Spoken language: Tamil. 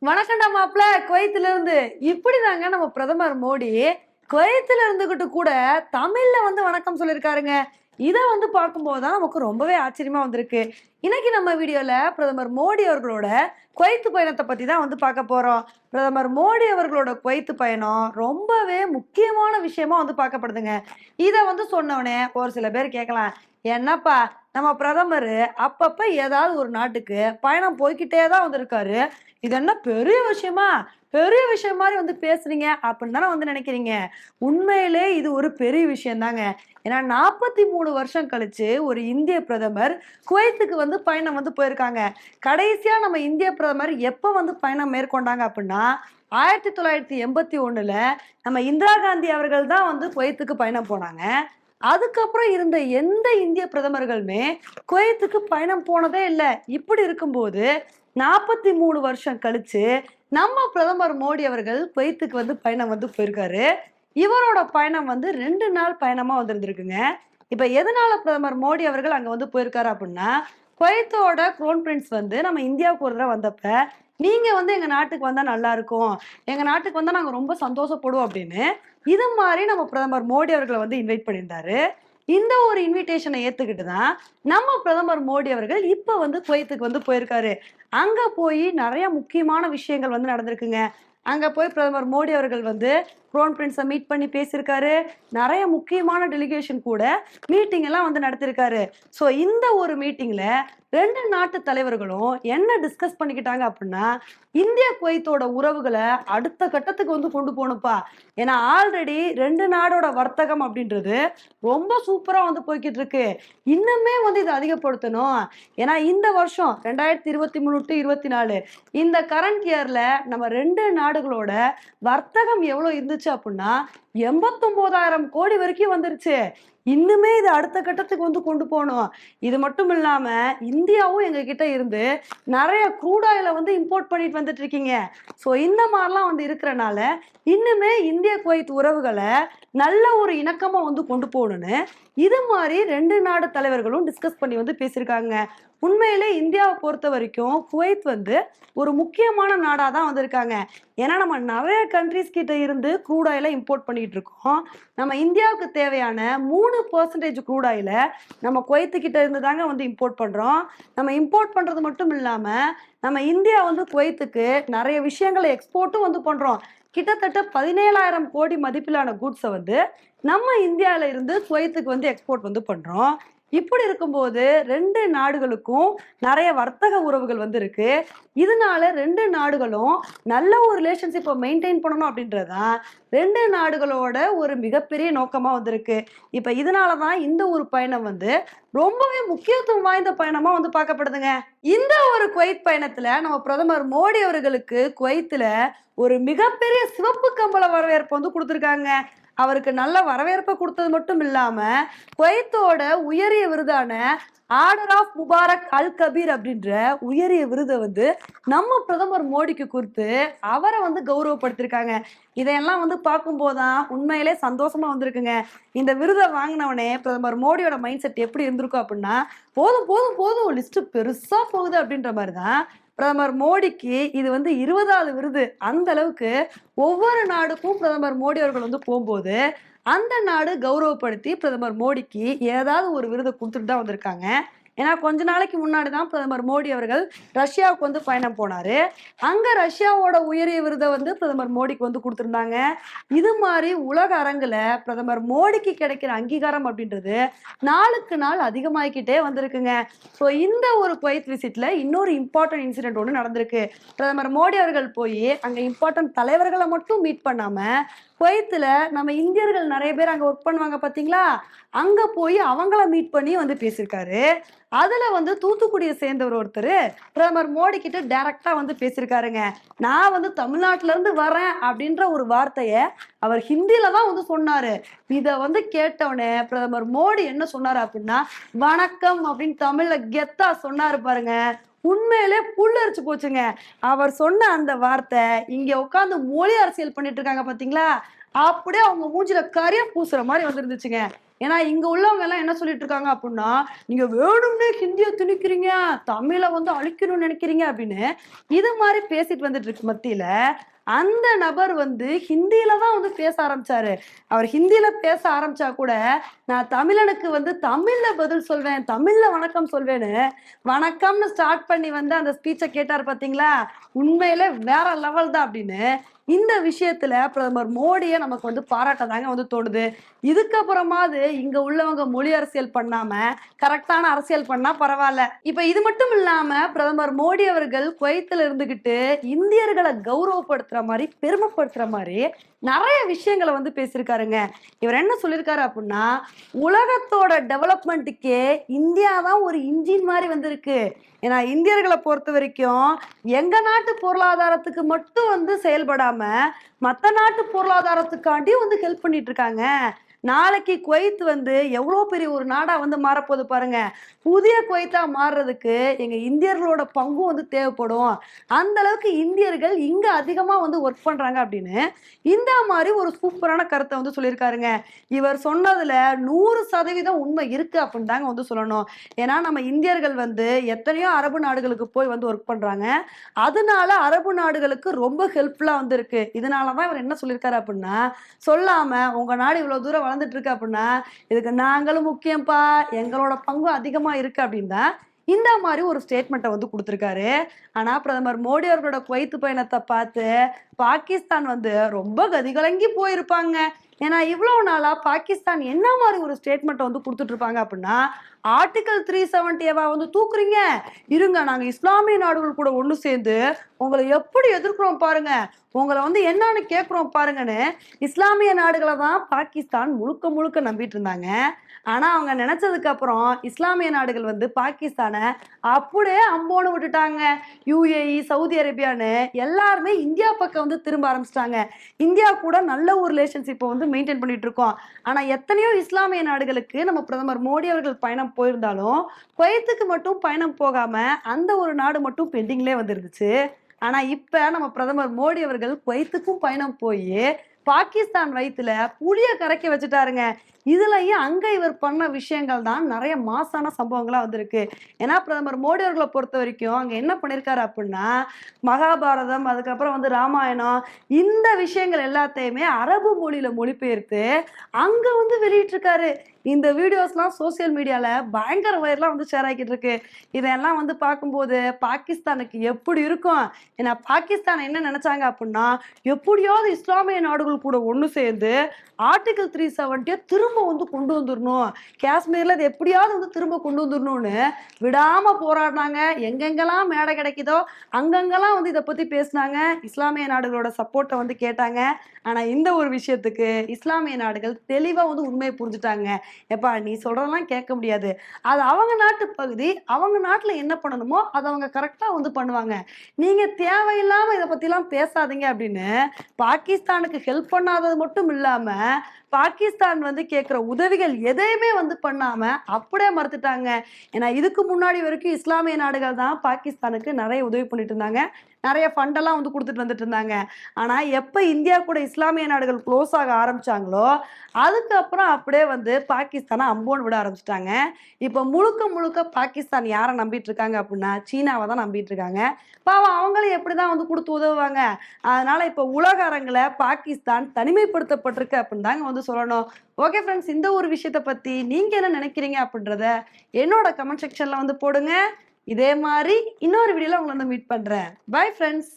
வணக்கம்டா மாப்பிள்ள குவைத்துல இருந்து. இப்படிதாங்க நம்ம பிரதமர் மோடி குவைத்துல இருந்துகிட்டு கூட தமிழ்ல வந்து வணக்கம் சொல்லியிருக்காருங்க. இத வந்து பார்க்கும்போதுதான் நமக்கு ரொம்பவே ஆச்சரியமா வந்திருக்கு. இன்னைக்கு நம்ம வீடியோல பிரதமர் மோடி அவர்களோட குவைத்து பயணத்தை பத்தி தான் வந்து பார்க்க போறோம். பிரதமர் மோடி அவர்களோட குவைத்து பயணம் ரொம்பவே முக்கியமான விஷயமா வந்து பார்க்கப்படுதுங்க. இத வந்து சொன்னவனே ஒரு சில பேர் கேட்கலாம், என்னப்பா நம்ம பிரதமர் அப்பப்ப ஏதாவது ஒரு நாட்டுக்கு பயணம் போய்க்கிட்டே தான் வந்திருக்காரு, இது என்ன பெரிய விஷயமா? பெரிய விஷயம் மாரி வந்து பேசுறீங்க அப்படின்னு தானே வந்து நினைக்கிறீங்க. உண்மையிலே இது ஒரு பெரிய விஷயம் தாங்க. ஏன்னா 43 வருஷம் கழிச்சு ஒரு இந்திய பிரதமர் குவைத்துக்கு வந்து பயணம் வந்து போயிருக்காங்க. கடைசியா நம்ம இந்திய பிரதமர் எப்ப வந்து பயணம் மேற்கொண்டாங்க அப்படின்னா 1981ல நம்ம இந்திரா காந்தி அவர்கள் தான் வந்து குவைத்துக்கு பயணம் போனாங்க. அதுக்கப்புறம் இருந்த எந்த இந்திய பிரதமர்களுமே குவைத்துக்கு பயணம் போனதே இல்லை. இப்படி இருக்கும்போது 43 வருஷம் கழிச்சு நம்ம பிரதமர் மோடி அவர்கள் குவைத்துக்கு வந்து பயணம் வந்து போயிருக்காரு. இவரோட பயணம் வந்து 2 நாள் பயணமா வந்திருந்திருக்குங்க. இப்ப எதனால பிரதமர் மோடி அவர்கள் அங்க வந்து போயிருக்காரு அப்படின்னா, குவைத்தோட குரோன் பிரின்ஸ் வந்து நம்ம இந்தியாவுக்கு ஒரு தடவை வந்தப்ப, நீங்க வந்து எங்க நாட்டுக்கு வந்தா நல்லா இருக்கும், எங்க நாட்டுக்கு வந்தா நாங்க ரொம்ப சந்தோஷப்படுவோம் அப்படின்னு இது மாதிரி நம்ம பிரதமர் மோடி அவர்களை வந்து இன்வைட் பண்ணியிருந்தாரு. இந்த ஒரு இன்விடேஷனை ஏத்துக்கிட்டு தான் நம்ம பிரதமர் மோடி அவர்கள் இப்ப வந்து குவைத்துக்கு வந்து போயிருக்காரு. அங்க போய் நிறைய முக்கியமான விஷயங்கள் வந்து நடந்திருக்குங்க. அங்க போய் பிரதமர் மோடி அவர்கள் வந்து குரோன் பிரின்ஸை மீட் பண்ணி பேசியிருக்காரு. நிறைய முக்கியமான டெலிகேஷன் கூட மீட்டிங் எல்லாம் வந்து நடத்திருக்காரு. ஸோ இந்த ஒரு மீட்டிங்ல 2 நாட்டு தலைவர்களும் என்ன டிஸ்கஸ் பண்ணிக்கிட்டாங்க அப்படின்னா, இந்திய குவைத்தோட உறவுகளை அடுத்த கட்டத்துக்கு வந்து கொண்டு போகணும்ப்பா. ஏன்னா ஆல்ரெடி 2 நாடோட வர்த்தகம் அப்படின்றது ரொம்ப சூப்பரா வந்து போய்கிட்டு இருக்கு. இன்னுமே வந்து இதை அதிகப்படுத்தணும். ஏன்னா இந்த வருஷம் 2023 டு 24 இந்த கரண்ட் இயர்ல நம்ம 2 நாடுகளோட வர்த்தகம் எவ்வளவு இருந்துச்சு அப்படின்னா 89,000 கோடி வரைக்கும் வந்துருச்சு. இன்னுமே இது அடுத்த கட்டத்துக்கு வந்து கொண்டு போகணும். இது மட்டும் இல்லாம இந்தியாவும் எங்க கிட்ட இருந்து நிறைய க்ரூட் ஆயிலை வந்து இம்போர்ட் பண்ணிட்டு வந்துட்டு இருக்கீங்க. ஸோ இந்த மாதிரிலாம் வந்து இருக்கிறனால இன்னுமே இந்திய குவைத் உறவுகளை நல்ல ஒரு இணக்கமா வந்து கொண்டு போகணும்னு இது மாதிரி 2 நாடு தலைவர்களும் டிஸ்கஸ் பண்ணி வந்து பேசியிருக்காங்க. உண்மையிலே இந்தியாவை பொறுத்த வரைக்கும் குவைத் வந்து ஒரு முக்கியமான நாடாக தான் வந்திருக்காங்க. ஏன்னா நம்ம நிறைய கண்ட்ரிஸ் கிட்ட இருந்து க்ரூட் ஆயிலை இம்போர்ட் பண்ணிட்டு இருக்கோம். நம்ம இந்தியாவுக்கு தேவையான 3% க்ரூட் ஆயிலை நம்ம குவைத்து கிட்ட இருந்து தாங்க வந்து இம்போர்ட் பண்றோம். நம்ம இம்போர்ட் பண்றது மட்டும் இல்லாம நம்ம இந்தியா வந்து குவைத்துக்கு நிறைய விஷயங்களை எக்ஸ்போர்ட்டும் வந்து பண்றோம். கிட்டத்தட்ட 17,000 கோடி மதிப்பிலான கூட்ஸை வந்து நம்ம இந்தியாவில இருந்து குவைத்துக்கு வந்து எக்ஸ்போர்ட் வந்து பண்றோம். இப்படி இருக்கும்போது 2 நாடுகளுக்கும் நிறைய வர்த்தக உறவுகள் வந்து இருக்கு. இதனால 2 நாடுகளும் நல்ல ஒரு ரிலேஷன்ஷிப்பை மெயின்டைன் பண்ணணும் அப்படின்றதான் 2 நாடுகளோட ஒரு மிகப்பெரிய நோக்கமா வந்திருக்கு. இப்ப இதனாலதான் இந்த ஒரு பயணம் வந்து ரொம்பவே முக்கியத்துவம் வாய்ந்த பயணமா வந்து பார்க்கப்படுதுங்க. இந்த ஒரு குவைத் பயணத்துல நம்ம பிரதமர் மோடி அவர்களுக்கு குவைத்துல ஒரு மிகப்பெரிய சிவப்பு கம்பள வரவேற்பு வந்து கொடுத்துருக்காங்க. அவருக்கு நல்ல வரவேற்பை கொடுத்தது மட்டும் இல்லாம குவைத்தோட உயரிய விருதான ஆர்டர் ஆஃப் முபாரக் அல் கபீர் அப்படின்ற உயரிய விருதை வந்து நம்ம பிரதமர் மோடிக்கு கொடுத்து அவரை வந்து கௌரவப்படுத்திருக்காங்க. இதையெல்லாம் வந்து பார்க்கும்போதுதான் உண்மையிலே சந்தோஷமா வந்திருக்குங்க. இந்த விருதை வாங்கினவனே பிரதமர் மோடியோட மைண்ட் செட் எப்படி இருந்திருக்கும் அப்படின்னா, போதும் போதும் போதும் லிஸ்ட் பெருசா போகுது அப்படின்ற மாதிரிதான் பிரதமர் மோடிக்கு இது வந்து 20வது விருது. அந்த அளவுக்கு ஒவ்வொரு நாடுக்கும் பிரதமர் மோடி அவர்கள் வந்து போகும்போது அந்த நாடு கௌரவப்படுத்தி பிரதமர் மோடிக்கு ஏதாவது ஒரு விருதை கொடுத்துட்டு தான் வந்திருக்காங்க. ஏன்னா கொஞ்ச நாளைக்கு முன்னாடி தான் பிரதமர் மோடி அவர்கள் ரஷ்யாவுக்கு வந்து பயணம் போனாரு. அங்க ரஷ்யாவோட உயரிய விருதை வந்து பிரதமர் மோடிக்கு வந்து கொடுத்துருந்தாங்க. இது மாதிரி உலக அரங்குல பிரதமர் மோடிக்கு கிடைக்கிற அங்கீகாரம் அப்படின்றது நாளுக்கு நாள் அதிகமாகிக்கிட்டே வந்திருக்குங்க. ஸோ இந்த ஒரு குவைத் விசிட்ல இன்னொரு இம்பார்ட்டன்ட் இன்சிடென்ட் ஒன்று நடந்திருக்கு. பிரதமர் மோடி அவர்கள் போய் அங்க இம்பார்ட்டன்ட் தலைவர்களை மட்டும் மீட் பண்ணாம குவைத்துல நம்ம இந்தியர்கள் நிறைய பேர் அங்க ஒர்க் பண்ணுவாங்க பாத்தீங்களா, அங்க போய் அவங்கள மீட் பண்ணி வந்து பேசியிருக்காரு. அதுல வந்து தூத்துக்குடியை சேர்ந்தவர் ஒருத்தர் பிரதமர் மோடி கிட்ட டைரக்டா வந்து பேசியிருக்காருங்க. நான் வந்து தமிழ்நாட்டுல இருந்து வரேன் அப்படின்ற ஒரு வார்த்தைய அவர் ஹிந்தில தான் வந்து சொன்னாரு. இத வந்து கேட்டவனே பிரதமர் மோடி என்ன சொன்னாரு அப்படின்னா, வணக்கம் அப்படின்னு தமிழ்ல கெத்தா சொன்னாரு பாருங்க. உண்மையிலே புல்லரிச்சு போச்சுங்க. அவர் சொன்ன அந்த வார்த்தை இங்க உட்காந்து மொழி அரசியல் பண்ணிட்டு இருக்காங்க பாத்தீங்களா, அப்படியே அவங்க மூஞ்சில கரிய பூசுற மாதிரி வந்துருந்துச்சுங்க. ஏன்னா இங்க உள்ளவங்க எல்லாம் என்ன சொல்லிட்டு இருக்காங்க அப்படின்னா, நீங்க வேணும்னே ஹிந்தியை திணிக்கிறீங்க, தமிழை வந்து அழிக்கணும்னு நினைக்கிறீங்க அப்படின்னு இது மாதிரி பேசிட்டு வந்துட்டு இருக்கு மத்தியில அந்த நபர் வந்து ஹிந்தியில தான் வந்து பேச ஆரம்பிச்சாரு. அவர் ஹிந்தியில பேச ஆரம்பிச்சா கூட நான் தமிழனுக்கு வந்து தமிழ்ல பதில் சொல்வேன், தமிழ்ல வணக்கம் சொல்வேன்னு வணக்கம்னு ஸ்டார்ட் பண்ணி வந்து அந்த ஸ்பீச்சை கேட்டார் பாத்தீங்களா? உண்மையிலே வேற லெவல் தான் அப்படின்னு இந்த விஷயத்துல பிரதமர் மோடியை நமக்கு வந்து பாராட்டதாங்க வந்து தோணுது. இதுக்கப்புறமாவது இங்க உள்ளவங்க மொழி அரசியல் பண்ணாம கரெக்டான அரசியல் பண்ணா பரவாயில்ல. இப்ப இது மட்டும் இல்லாம பிரதமர் மோடி அவர்கள் குவைத்துல இருந்துகிட்டு இந்தியர்களை கௌரவப்படுத்துற மாதிரி பெருமைப்படுத்துற மாதிரி நிறைய விஷயங்களை வந்து பேசியிருக்காருங்க. இவர் என்ன சொல்லியிருக்காரு அப்படின்னா, உலகத்தோட டெவலப்மெண்ட்டுக்கே இந்தியா தான் ஒரு இன்ஜின் மாதிரி வந்திருக்கு. ஏன்னா இந்தியர்களை பொறுத்த வரைக்கும் எங்க நாட்டு பொருளாதாரத்துக்கு மட்டும் வந்து செயல்படாம மற்ற நாட்டு பொருளாதாரத்துக்காண்டி வந்து ஹெல்ப் பண்ணிட்டு இருக்காங்க. நாளைக்கு குவைத் வந்து எவ்வளோ பெரிய ஒரு நாடா வந்து மாறப்போகுது பாருங்க. புதிய குவைத்தா மாறுறதுக்கு எங்க இந்தியர்களோட பங்கும் வந்து தேவைப்படும். அந்த அளவுக்கு இந்தியர்கள் இங்க அதிகமா வந்து ஒர்க் பண்றாங்க அப்படின்னு இந்த மாதிரி ஒரு சூப்பரான கருத்தை வந்து சொல்லியிருக்காருங்க. இவர் சொன்னதுல 100% உண்மை இருக்கு அப்படின்னு தாங்க வந்து சொல்லணும். ஏன்னா நம்ம இந்தியர்கள் வந்து எத்தனையோ அரபு நாடுகளுக்கு போய் வந்து ஒர்க் பண்றாங்க. அதனால அரபு நாடுகளுக்கு ரொம்ப ஹெல்ப்ஃபுல்லா வந்து இருக்கு. இதனாலதான் இவர் என்ன சொல்லியிருக்காரு அப்படின்னா, சொல்லாம உங்க நாடு இவ்வளவு தூரம் வளர்ந்துட்டு இருக்கு அப்படின்னா இதுக்கு நாங்களும் முக்கியம்ப்பா, எங்களோட பங்கும் அதிகமா இருக்கு அப்படின்னா இந்த மாதிரி ஒரு ஸ்டேட்மெண்ட்டை வந்து கொடுத்துருக்காரு. ஆனா பிரதமர் மோடி அவர்களோட குவைத்து பயணத்தை பார்த்து பாகிஸ்தான் வந்து ரொம்ப கதிகலங்கி போயிருப்பாங்க. ஏன்னா இவ்வளவு நாளா பாகிஸ்தான் என்ன மாதிரி ஒரு ஸ்டேட்மெண்ட் வந்து கொடுத்துட்டு இருப்பாங்க அப்படின்னா, ஆர்டிகல் 370 வந்து தூக்குறீங்க, இருங்க நாங்க இஸ்லாமிய நாடுகள் கூட ஒண்ணு சேர்ந்து உங்களை எப்படி எதிர்க்கிறோம் பாருங்க, உங்களை வந்து என்னன்னு கேட்குறோம் பாருங்கன்னு இஸ்லாமிய நாடுகளை தான் பாகிஸ்தான் முழுக்க முழுக்க நம்பிட்டு இருந்தாங்க. ஆனா அவங்க நினைச்சதுக்கு அப்புறம் இஸ்லாமிய நாடுகள் வந்து பாகிஸ்தானை அப்படியே அம்போன்னு விட்டுட்டாங்க. யுஏஇ, சவுதி அரேபியான்னு எல்லாருமே இந்தியா பக்கம் வந்து திரும்ப ஆரம்பிச்சிட்டாங்க. இந்தியா கூட நல்ல ஒரு ரிலேஷன்ஷிப்பை வந்து மெயின்டைன் பண்ணிட்டு இருக்கோம். ஆனா எத்தனையோ இஸ்லாமிய நாடுகளுக்கு நம்ம பிரதமர் மோடி அவர்கள் பயணம் போயிருந்தாலும் குவைத்துக்கு மட்டும் பயணம் போகாம அந்த ஒரு நாடு மட்டும் பெண்டிங்லேயே வந்துருந்துச்சு. ஆனா இப்ப நம்ம பிரதமர் மோடி அவர்கள் குவைத்துக்கும் பயணம் போய் பாகிஸ்தான் வயித்துல புளிய கரைக்க வச்சுட்டாருங்க. இதுலயும் அங்க இவர் பண்ண விஷயங்கள் தான் நிறைய மாசான சம்பவங்களா வந்திருக்கு. ஏன்னா பிரதமர் மோடி அவர்களை பொறுத்த வரைக்கும் அங்க என்ன பண்ணிருக்காரு அப்படின்னா, மகாபாரதம் அதுக்கப்புறம் வந்து ராமாயணம் இந்த விஷயங்கள் எல்லாத்தையுமே அரபு மொழியில மொழிபெயர்த்து அங்க வந்து வெளியிட்டிருக்காரு. இந்த வீடியோஸ்லாம் சோசியல் மீடியால பயங்கர வைரலா வந்து ஷேர் ஆகிட்டு இருக்கு. இதெல்லாம் வந்து பார்க்கும்போது பாகிஸ்தானுக்கு எப்படி இருக்கும்? ஏன்னா பாகிஸ்தான் என்ன நினைச்சாங்க அப்படின்னா, எப்படியாவது இஸ்லாமிய நாடுகள் கூட ஒன்று சேர்ந்து ஆர்டிகல் 370 திரும்ப வந்து கொண்டு வந்துடணும், காஷ்மீர்ல இது எப்படியாவது வந்து திரும்ப கொண்டு வந்துடணும்னு விடாம போராடினாங்க. எங்கெங்கெல்லாம் மேடை கிடைக்குதோ அங்கங்கெல்லாம் வந்து இதை பத்தி பேசினாங்க. இஸ்லாமிய நாடுகளோட சப்போர்ட்டை வந்து கேட்டாங்க. ஆனா இந்த ஒரு விஷயத்துக்கு இஸ்லாமிய நாடுகள் தெளிவா வந்து உண்மையை புரிஞ்சுட்டாங்க. எப்பா நீ சொல்றதெல்லாம் கேட்க முடியாது, அது அவங்க நாட்டு பகுதி, அவங்க நாட்டுல என்ன பண்ணணுமோ அதை அவங்க கரெக்டா வந்து பண்ணுவாங்க, நீங்க தேவையில்லாம இதை பத்திலாம் பேசாதீங்க அப்படின்னு பாகிஸ்தானுக்கு ஹெல்ப் பண்ணாதது மட்டும் இல்லாம பாகிஸ்தான் வந்து கேட்குற உதவிகள் எதையுமே வந்து பண்ணாம அப்படியே மறுத்துட்டாங்க. ஏன்னா இதுக்கு முன்னாடி வரைக்கும் இஸ்லாமிய நாடுகள் தான் பாகிஸ்தானுக்கு நிறைய உதவி பண்ணிட்டு இருந்தாங்க, நிறைய ஃபண்டெல்லாம் வந்து கொடுத்துட்டு வந்துட்டு இருந்தாங்க. ஆனா எப்ப இந்தியா கூட இஸ்லாமிய நாடுகள் க்ளோஸ் ஆக ஆரம்பிச்சாங்களோ அதுக்கப்புறம் அப்படியே வந்து பாகிஸ்தானை அம்போன்னு விட ஆரம்பிச்சிட்டாங்க. இப்போ முழுக்க முழுக்க பாகிஸ்தான் யாரை நம்பிட்டு இருக்காங்க அப்படின்னா சீனாவை தான் நம்பிட்டு இருக்காங்க. பாவம் அவங்களும் எப்படிதான் வந்து கொடுத்து உதவுவாங்க. அதனால இப்போ உலக அரங்கில் பாகிஸ்தான் தனிமைப்படுத்தப்பட்டிருக்கு அப்படின்னு தாங்க வந்து சொல்லணும். ஓகே ஃப்ரெண்ட்ஸ், இந்த ஒரு விஷயத்தை பத்தி நீங்க என்ன நினைக்கிறீங்க அப்படின்றத என்னோட கமெண்ட் செக்ஷன்ல வந்து போடுங்க. இதே மாதிரி இன்னொரு வீடியோல உங்களை வந்து மீட் பண்றேன். Bye friends.